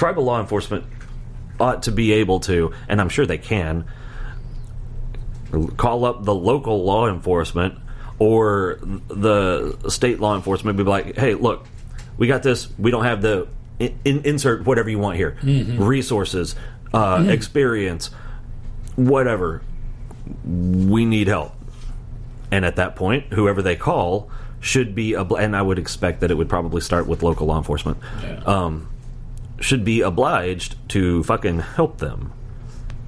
tribal law enforcement ought to be able to, and I'm sure they can, call up the local law enforcement or the state law enforcement and be like, hey, look, we got this. We don't have the... insert whatever you want here. Resources, experience, whatever. We need help. And at that point, whoever they call should be... and I would expect that it would probably start with local law enforcement. Yeah. Should be obliged to fucking help them.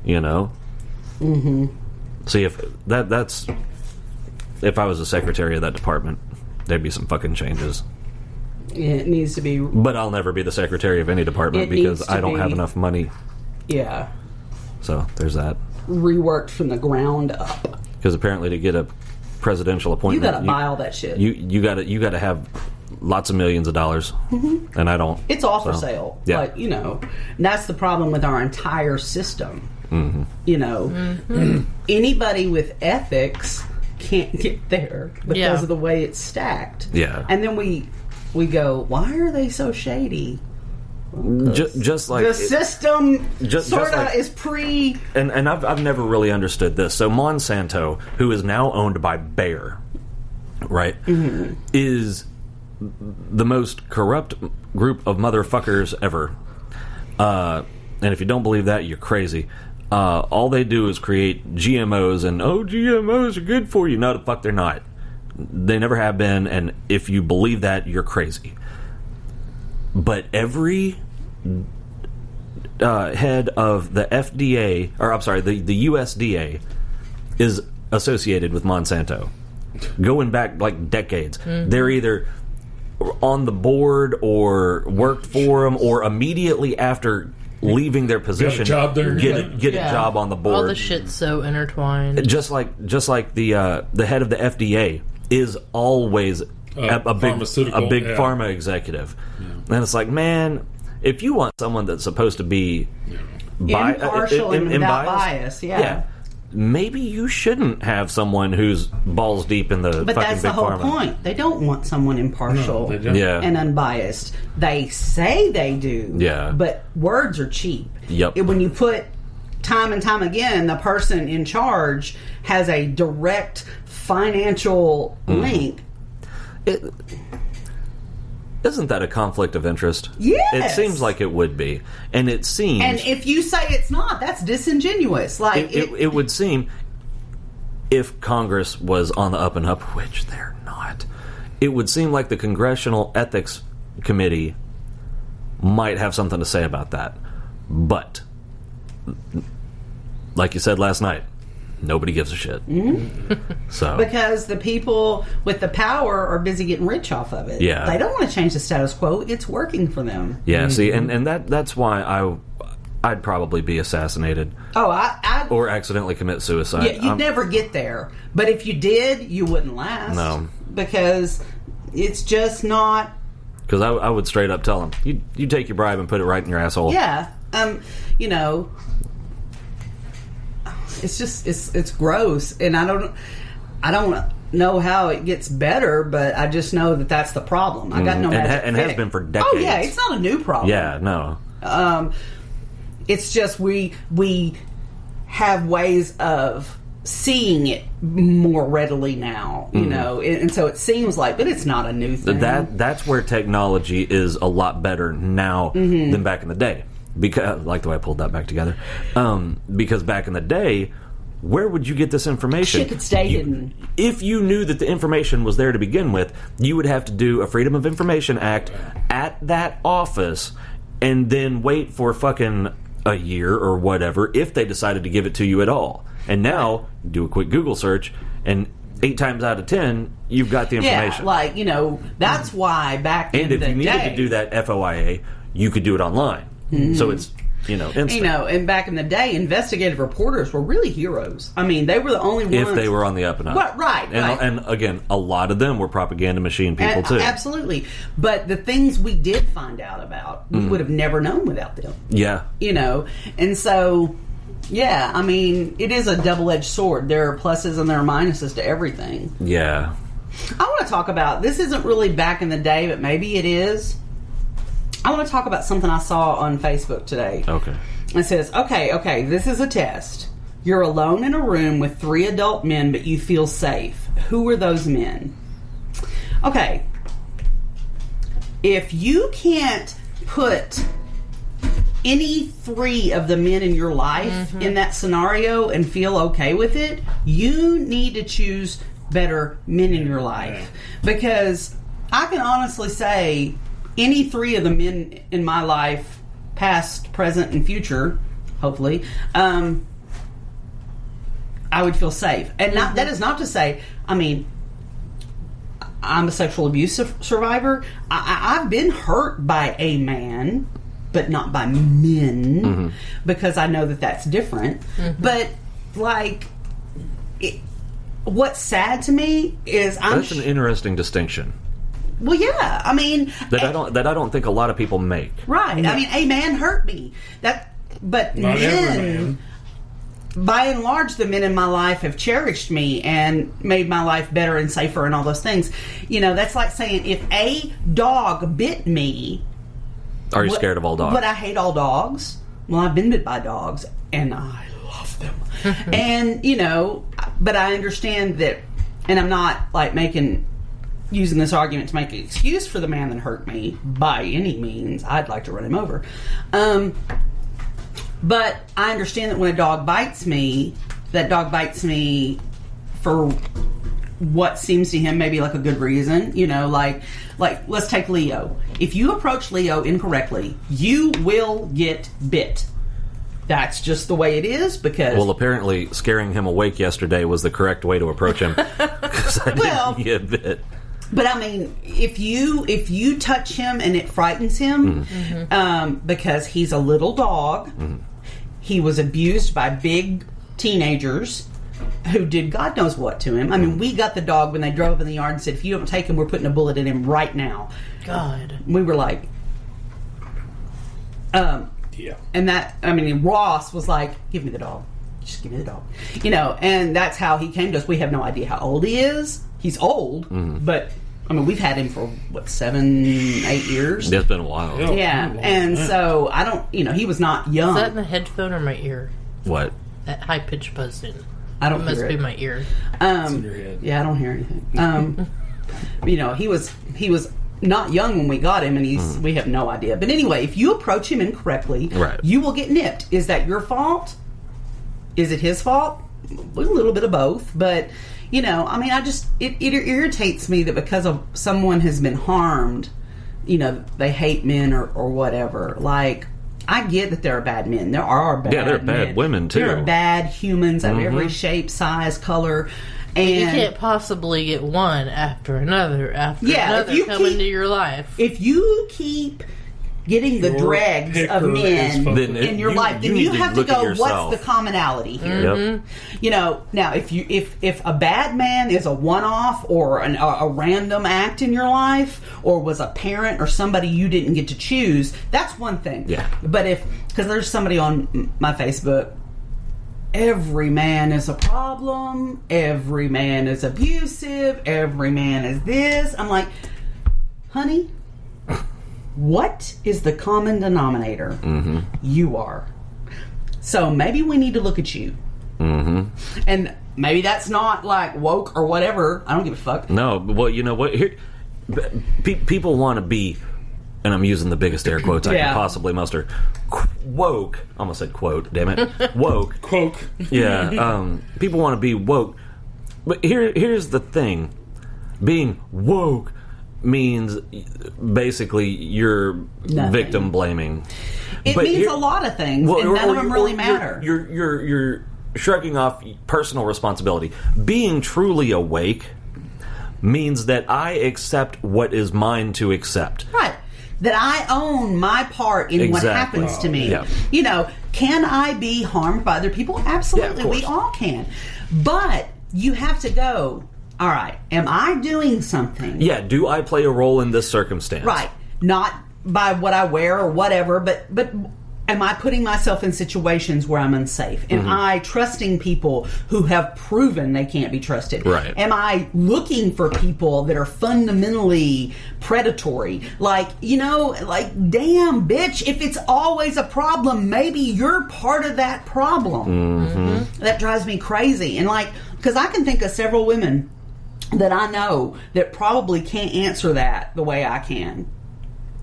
You know? See, if that's... If I was the secretary of that department, there'd be some fucking changes. It needs to be... But I'll never be the secretary of any department because I don't have enough money. Yeah. So, there's that. Reworked from the ground up. Because apparently to get a presidential appointment... You gotta buy all that shit. You gotta have lots of millions of dollars. And I don't. It's all for sale. Yeah. Like, you know, that's the problem with our entire system. You know, anybody with ethics can't get there because of the way it's stacked. Yeah. And then we go, why are they so shady? Just like the system sort of like, is pre... And I've never really understood this. So Monsanto, who is now owned by Bayer, right, is the most corrupt group of motherfuckers ever. And if you don't believe that, you're crazy. All they do is create GMOs, and GMOs are good for you. No, the fuck they're not. They never have been, and if you believe that, you're crazy. But every head of the FDA, or I'm sorry, the USDA is associated with Monsanto. Going back like decades. They're either on the board or worked for them, or immediately after leaving their position, get a job on the board. All the shit's so intertwined. Just like the head of the FDA is always a big pharma executive, and it's like, man, if you want someone that's supposed to be impartial and without bias, maybe you shouldn't have someone who's balls deep in the but fucking that's the big whole pharma. Point. They don't want someone impartial and unbiased. They say they do, but words are cheap. When you put time and time again, the person in charge has a direct financial link. Isn't that a conflict of interest? Yes. It seems like it would be. And it seems... And if you say it's not, that's disingenuous. Like it would seem, if Congress was on the up and up, which they're not, it would seem like the Congressional Ethics Committee might have something to say about that. But, like you said last night, nobody gives a shit. So because the people with the power are busy getting rich off of it. Yeah. They don't want to change the status quo. It's working for them. Yeah, see, and that's why I'd probably be assassinated. Or accidentally commit suicide. Yeah, you'd never get there. But if you did, you wouldn't last. No. Because it's just not... Because I would straight up tell them, you take your bribe and put it right in your asshole. Yeah. You know... It's just it's gross, and I don't know how it gets better, but I just know that that's the problem. I got no magic and fix. has been for decades. Oh yeah, it's not a new problem. Yeah, no. It's just we have ways of seeing it more readily now, you know, and so it seems like, but it's not a new thing. That's where technology is a lot better now than back in the day. Because I like the way I pulled that back together. Because back in the day, where would you get this information? Shit could stay hidden. If you knew that the information was there to begin with, you would have to do a Freedom of Information Act at that office and then wait for fucking a year or whatever if they decided to give it to you at all. And now, do a quick Google search, and 8 times out of 10, you've got the information. Yeah, like, you know, that's why back in the day... And if you needed to do that FOIA, you could do it online. So it's, instant. You know, and back in the day, investigative reporters were really heroes. I mean, they were the only ones... If they were on the up and up. Right. And again, a lot of them were propaganda machine people, too. Absolutely. But the things we did find out about, we would have never known without them. Yeah. You know, and so... Yeah, I mean, it is a double-edged sword. There are pluses and there are minuses to everything. Yeah. I want to talk about, this isn't really back in the day, but maybe it is. I want to talk about something I saw on Facebook today. Okay. It says, okay, this is a test. You're alone in a room with 3 adult men, but you feel safe. Who are those men? Okay. If you can't put any 3 of the men in your life in that scenario and feel okay with it, you need to choose better men in your life. Because I can honestly say any 3 of the men in my life, past, present, and future, hopefully, I would feel safe. And that is not to say, I mean, I'm a sexual abuse survivor. I've been hurt by a man, but not by men, because I know that that's different. But, like, what's sad to me is that's an interesting distinction. Well, yeah, I mean that I don't think a lot of people make. Right. No. I mean, a man hurt me. But not men, by and large, the men in my life have cherished me and made my life better and safer and all those things. You know, that's like saying if a dog bit me. Are you scared of all dogs? But I hate all dogs. Well, I've been bit by dogs, and I love them. And, you know, but I understand that, and I'm not, like, using this argument to make an excuse for the man that hurt me by any means. I'd like to run him over. But I understand that when a dog bites me, that dog bites me for what seems to him maybe like a good reason. You know, like let's take Leo. If you approach Leo incorrectly, you will get bit. That's just the way it is because... Well, apparently scaring him awake yesterday was the correct way to approach him because I didn't get bit. But I mean, if you touch him and it frightens him, because he's a little dog, he was abused by big teenagers who did God knows what to him. I mean, we got the dog when they drove in the yard and said, if you don't take him, we're putting a bullet in him right now. God. We were like... Yeah. And that, I mean, Ross was like, give me the dog. Just give me the dog. You know, and that's how he came to us. We have no idea how old he is. He's old, but, I mean, we've had him for, 7, 8 years? It's been a while. Yeah, and so, I don't, you know, he was not young. Is that in the headphone or my ear? What? That high-pitched buzzing. I don't hear it. It must be my ear. It's in your head. Yeah, I don't hear anything. You know, he was not young when we got him, and we have no idea. But anyway, if you approach him incorrectly, you will get nipped. Is that your fault? Is it his fault? A little bit of both. But, you know, I mean, it irritates me that because of someone has been harmed, you know, they hate men or whatever. Like, I get that there are bad men. There are bad men. Yeah, there are bad women, too. There are bad humans of every shape, size, color. And you can't possibly get one after another come into your life. If you keep getting the dregs of men in your life, then you have to go, what's the commonality here? You know, now if a bad man is a one-off or a random act in your life, or was a parent or somebody you didn't get to choose, that's one thing. Yeah. But because there's somebody on my Facebook, every man is a problem, every man is abusive, every man is this. I'm like, honey, what is the common denominator? You are. So maybe we need to look at you. And maybe that's not like woke or whatever. I don't give a fuck. No, well, you know what? Here, people want to be, and I'm using the biggest air quotes I can possibly muster, woke. I almost said quote, damn it. Woke. Quoke. Yeah. People want to be woke. But here's the thing. Being woke means basically you're victim blaming. It means a lot of things, and none of them really matter. You're shrugging off personal responsibility. Being truly awake means that I accept what is mine to accept. Right. That I own my part in what happens to me. Yeah. You know, can I be harmed by other people? Absolutely, we all can. But you have to go, all right, am I doing something? Yeah, do I play a role in this circumstance? Right. Not by what I wear or whatever, but am I putting myself in situations where I'm unsafe? Am I trusting people who have proven they can't be trusted? Right. Am I looking for people that are fundamentally predatory? Like, damn, bitch, if it's always a problem, maybe you're part of that problem. That drives me crazy. And because I can think of several women that I know that probably can't answer that the way I can.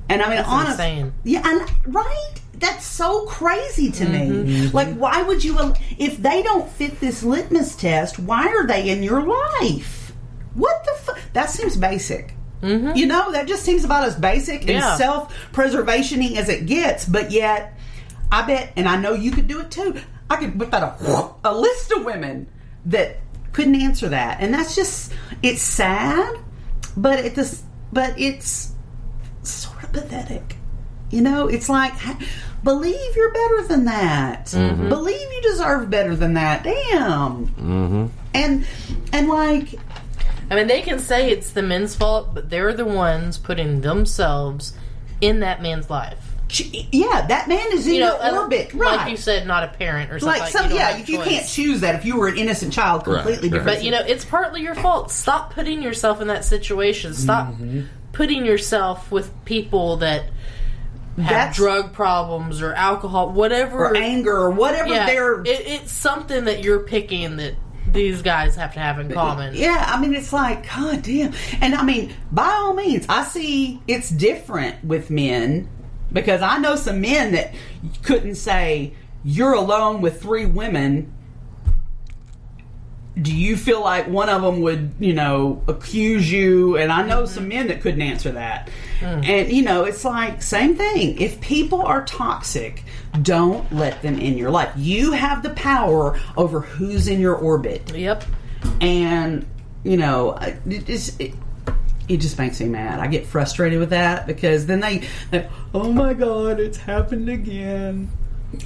And I mean, honestly, yeah, right? That's so crazy to me. Like, why would you, if they don't fit this litmus test, why are they in your life? What the fuck? That seems basic. That just seems about as basic and self-preservation-y as it gets. But yet, I bet, and I know you could do it too, I could whip out a list of women that couldn't answer that. And that's just, it's sad, but it's sort of pathetic. It's like, believe you're better than that. Believe you deserve better than that. Damn. And like, I mean, they can say it's the men's fault, but they're the ones putting themselves in that man's life. Yeah, that man is in your orbit, right? Like you said, not a parent or something. If you can't choose that, if you were an innocent child, completely different. But it's partly your fault. Stop putting yourself in that situation. Stop putting yourself with people that have drug problems or alcohol, whatever, or anger, or whatever. It's something that you're picking that these guys have to have in common. Yeah, I mean, it's like, God damn. And I mean, by all means, I see it's different with men. Because I know some men that couldn't say, you're alone with 3 women. Do you feel like one of them would, accuse you? And I know some men that couldn't answer that. And, it's like, same thing. If people are toxic, don't let them in your life. You have the power over who's in your orbit. Yep. And, it just makes me mad. I get frustrated with that because then they oh my God, it's happened again.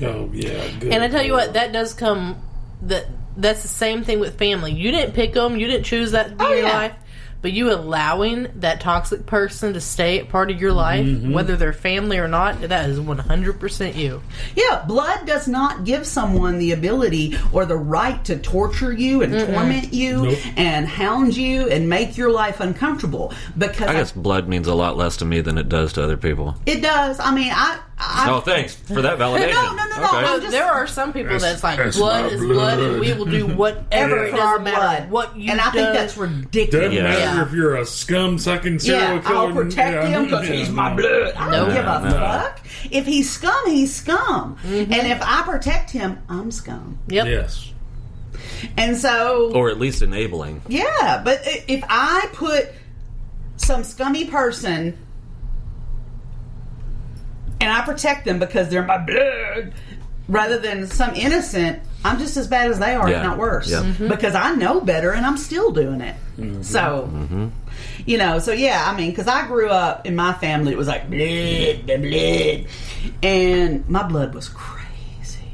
Oh yeah. Good. And I tell you what, that does come. That's the same thing with family. You didn't pick them. You didn't choose that to be your life. But you allowing that toxic person to stay a part of your life, whether they're family or not, that is 100% you. Yeah, blood does not give someone the ability or the right to torture you and torment you and hound you and make your life uncomfortable. Because I guess blood means a lot less to me than it does to other people. It does. I mean, thanks for that validation. No. Okay. There are some people that's like, blood is blood, and we will do whatever. It doesn't matter what you do. And I think that's ridiculous. Doesn't matter if you're a scum-sucking serial killer. I'll protect him because he's my blood. I don't give a fuck. If he's scum, he's scum. And if I protect him, I'm scum. Yep. Yes. And so... Or at least enabling. Yeah, but if I put some scummy person... and I protect them because they're my blood, rather than some innocent, I'm just as bad as they are, if not worse. Yeah. Because I know better and I'm still doing it. So, I mean, because I grew up in my family, it was like blood. And my blood was crazy.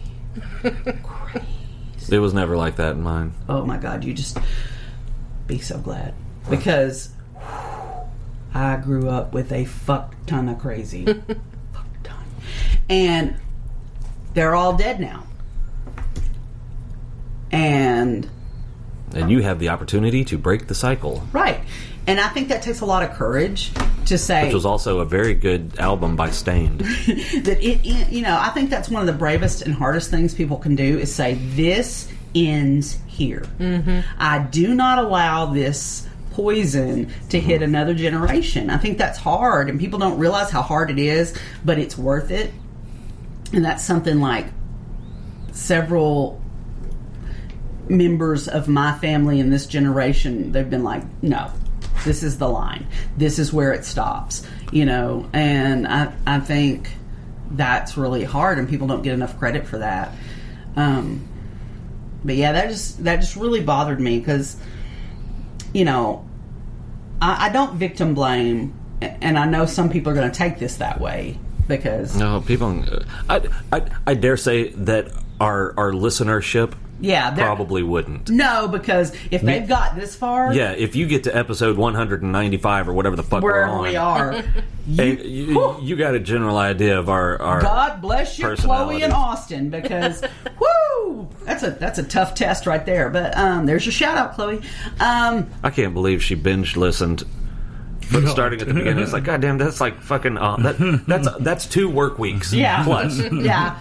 It was never like that in mine. Oh my God, you just be so glad. Because I grew up with a fuck ton of crazy. And they're all dead now. And you have the opportunity to break the cycle. Right. And I think that takes a lot of courage to say... Which was also a very good album by Stained. that I think that's one of the bravest and hardest things people can do is say, this ends here. I do not allow this poison to hit another generation. I think that's hard, and people don't realize how hard it is, but it's worth it. And that's something like several members of my family in this generation, they've been like, no, this is the line. This is where it stops. And I think that's really hard, and people don't get enough credit for that. But yeah, that just really bothered me because, I don't victim blame, and I know some people are going to take this that way. Because no, people, I dare say that our listenership probably wouldn't. No, because if they've got this far... Yeah, if you get to episode 195 or whatever the fuck we're on... we are. You got a general idea of our God bless you, Chloe and Austin, because, woo! That's a tough test right there. But there's your shout-out, Chloe. I can't believe she binge-listened... But starting at the beginning, it's like, goddamn, that's like fucking... that's 2 work weeks. Yeah. Plus. Yeah.